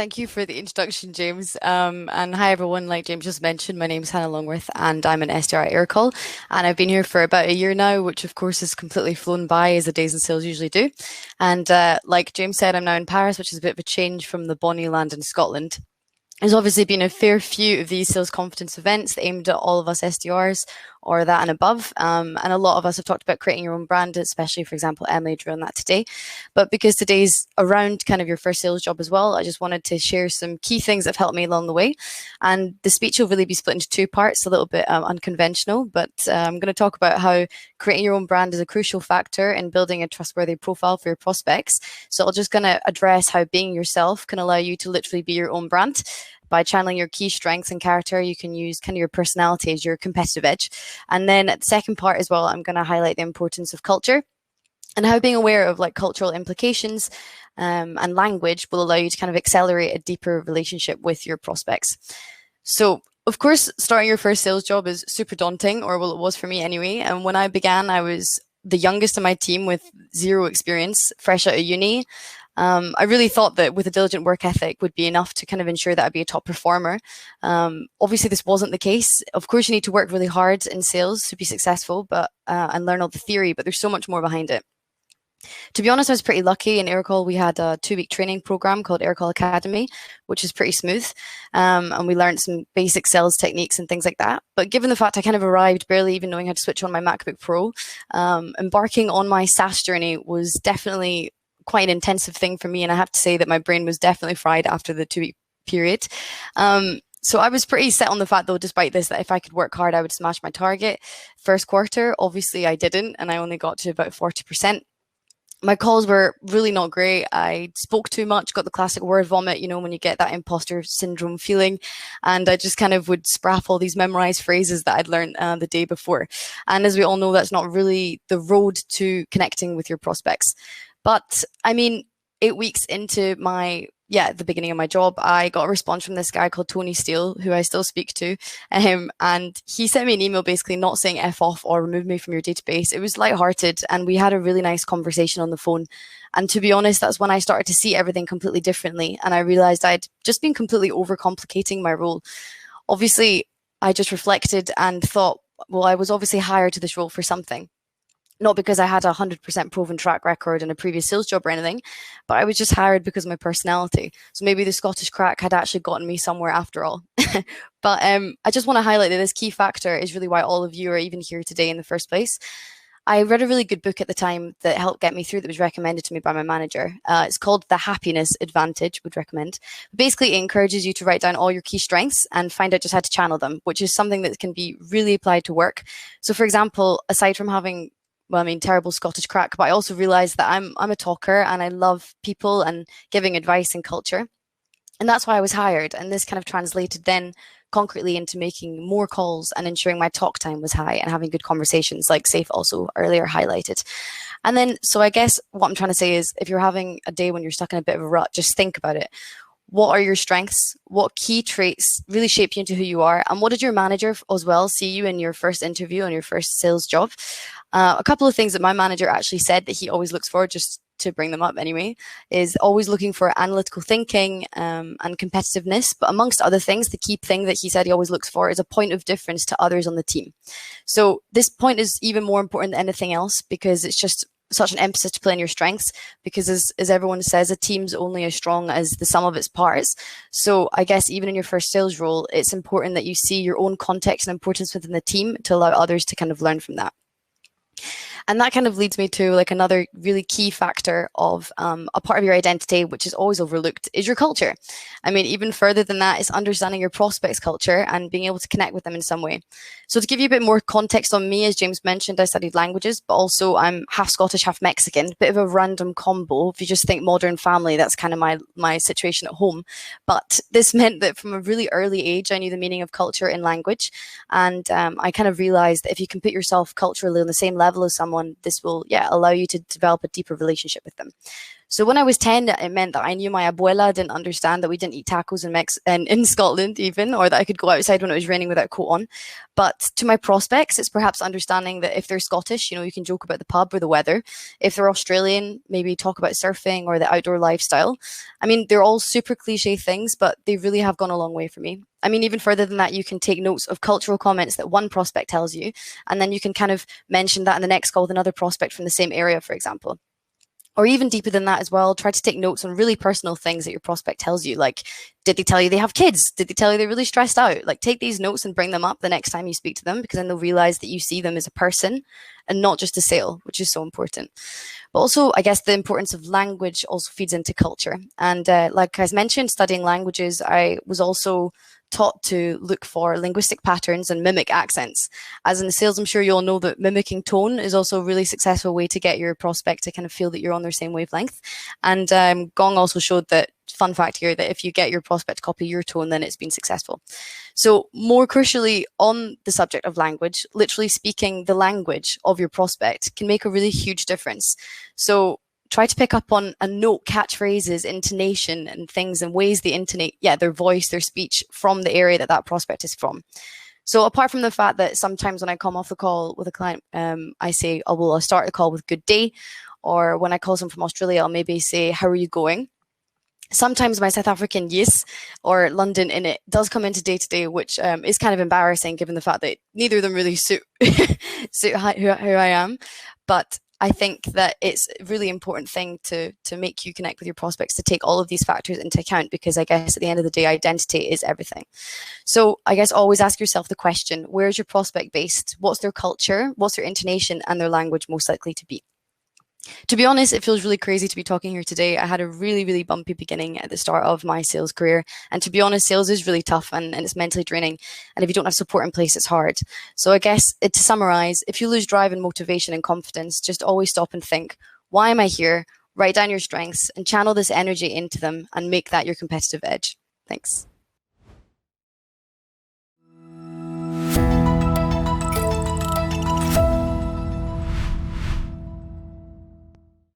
Thank you for the introduction, James. And hi, everyone. Like James just mentioned, my name is Hannah Longworth, and I'm an SDR at Aircall. And I've been here for about a year now, which of course has completely flown by as the days in sales usually do. And like James said, I'm now in Paris, which is a bit of a change from the bonny land in Scotland. There's obviously been a fair few of these sales confidence events aimed at all of us SDRs or that and above. And a lot of us have talked about creating your own brand, especially, for example, Emily drew on that today. But because today's around kind of your first sales job as well, I just wanted to share some key things that have helped me along the way. And the speech will really be split into two parts, a little bit unconventional, but I'm going to talk about how creating your own brand is a crucial factor in building a trustworthy profile for your prospects. So I'm just going to address how being yourself can allow you to literally be your own brand. By channeling your key strengths and character, you can use kind of your personality as your competitive edge. And then at the second part as well, I'm going to highlight the importance of culture and how being aware of like cultural implications and language will allow you to kind of accelerate a deeper relationship with your prospects. So of course, starting your first sales job is super daunting, or well, it was for me anyway. And when I began, I was the youngest in my team with zero experience, fresh out of uni. I really thought that with a diligent work ethic would be enough to kind of ensure that I'd be a top performer. Obviously, this wasn't the case. Of course, you need to work really hard in sales to be successful, but and learn all the theory, but there's so much more behind it. To be honest, I was pretty lucky. In Aircall, we had a 2-week training program called Aircall Academy, which is pretty smooth. And we learned some basic sales techniques and things like that. But given the fact I kind of arrived barely even knowing how to switch on my MacBook Pro, embarking on my SaaS journey was definitely quite an intensive thing for me. And I have to say that my brain was definitely fried after the 2-week period. So I was pretty set on the fact, though, despite this, that if I could work hard, I would smash my target. First quarter, obviously I didn't, and I only got to about 40%. My calls were really not great. I spoke too much, got the classic word vomit, you know, when you get that imposter syndrome feeling. And I just kind of would spraff all these memorized phrases that I'd learned the day before. And as we all know, that's not really the road to connecting with your prospects. But I mean, 8 weeks into the beginning of my job, I got a response from this guy called Tony Steele, who I still speak to. And he sent me an email basically not saying F off or remove me from your database. It was lighthearted, and we had a really nice conversation on the phone. And to be honest, that's when I started to see everything completely differently. And I realized I'd just been completely overcomplicating my role. Obviously, I just reflected and thought, well, I was obviously hired to this role for something. Not because I had a 100% proven track record in a previous sales job or anything, but I was just hired because of my personality. So maybe the Scottish crack had actually gotten me somewhere after all. But I just want to highlight that this key factor is really why all of you are even here today in the first place. I read a really good book at the time that helped get me through, that was recommended to me by my manager. It's called The Happiness Advantage, would recommend. Basically, it encourages you to write down all your key strengths and find out just how to channel them, which is something that can be really applied to work. So for example, aside from having terrible Scottish crack, but I also realized that I'm a talker and I love people and giving advice and culture. And that's why I was hired. And this kind of translated then concretely into making more calls and ensuring my talk time was high and having good conversations, like Safe also earlier highlighted. And then, so I guess what I'm trying to say is, if you're having a day when you're stuck in a bit of a rut, just think about it. What are your strengths? What key traits really shape you into who you are? And what did your manager as well see you in your first interview on your first sales job? A couple of things that my manager actually said that he always looks for, just to bring them up anyway, is always looking for analytical thinking and competitiveness. But amongst other things, the key thing that he said he always looks for is a point of difference to others on the team. So this point is even more important than anything else, because it's just such an emphasis to play on your strengths, because as everyone says, a team's only as strong as the sum of its parts. So I guess even in your first sales role, it's important that you see your own context and importance within the team to allow others to kind of learn from that. And that kind of leads me to like another really key factor of a part of your identity, which is always overlooked, is your culture. I mean, even further than that is understanding your prospects' culture and being able to connect with them in some way. So to give you a bit more context on me, as James mentioned, I studied languages, but also I'm half Scottish, half Mexican, bit of a random combo. If you just think Modern Family, that's kind of my situation at home. But this meant that from a really early age, I knew the meaning of culture in language. And I kind of realized that if you can put yourself culturally on the same level as someone, this will allow you to develop a deeper relationship with them. So when I was 10, it meant that I knew my abuela didn't understand that we didn't eat tacos in Scotland even, or that I could go outside when it was raining without a coat on. But to my prospects, it's perhaps understanding that if they're Scottish, you can joke about the pub or the weather. If they're Australian, maybe talk about surfing or the outdoor lifestyle. I mean, they're all super cliche things, but they really have gone a long way for me. I mean, even further than that, you can take notes of cultural comments that one prospect tells you, and then you can kind of mention that in the next call with another prospect from the same area, for example. Or even deeper than that as well, try to take notes on really personal things that your prospect tells you. Like, did they tell you they have kids? Did they tell you they're really stressed out? Like, take these notes and bring them up the next time you speak to them, because then they'll realize that you see them as a person and not just a sale, which is so important. But also, I guess the importance of language also feeds into culture. And like I mentioned, studying languages, I was also taught to look for linguistic patterns and mimic accents. As in the sales, I'm sure you all know that mimicking tone is also a really successful way to get your prospect to kind of feel that you're on their same wavelength. And Gong also showed that, fun fact here, that if you get your prospect to copy your tone, then it's been successful. So more crucially, on the subject of language, literally speaking the language of your prospect can make a really huge difference. So try to pick up on and note catchphrases, intonation, and things and ways they intonate, their voice, their speech from the area that that prospect is from. So apart from the fact that sometimes when I come off the call with a client, I say, oh, well, I'll start the call with good day. Or when I call someone from Australia, I'll maybe say, how are you going? Sometimes my South African yes or London in it does come into day to day, which is kind of embarrassing given the fact that neither of them really suit who I am. But I think that it's a really important thing to make you connect with your prospects, to take all of these factors into account, because I guess at the end of the day, identity is everything. So I guess always ask yourself the question, where is your prospect based? What's their culture? What's their intonation and their language most likely to be? To be honest, it feels really crazy to be talking here today. I had a really, really bumpy beginning at the start of my sales career. And to be honest, sales is really tough and it's mentally draining. And if you don't have support in place, it's hard. So I guess to summarize, if you lose drive and motivation and confidence, just always stop and think, why am I here? Write down your strengths and channel this energy into them and make that your competitive edge. Thanks.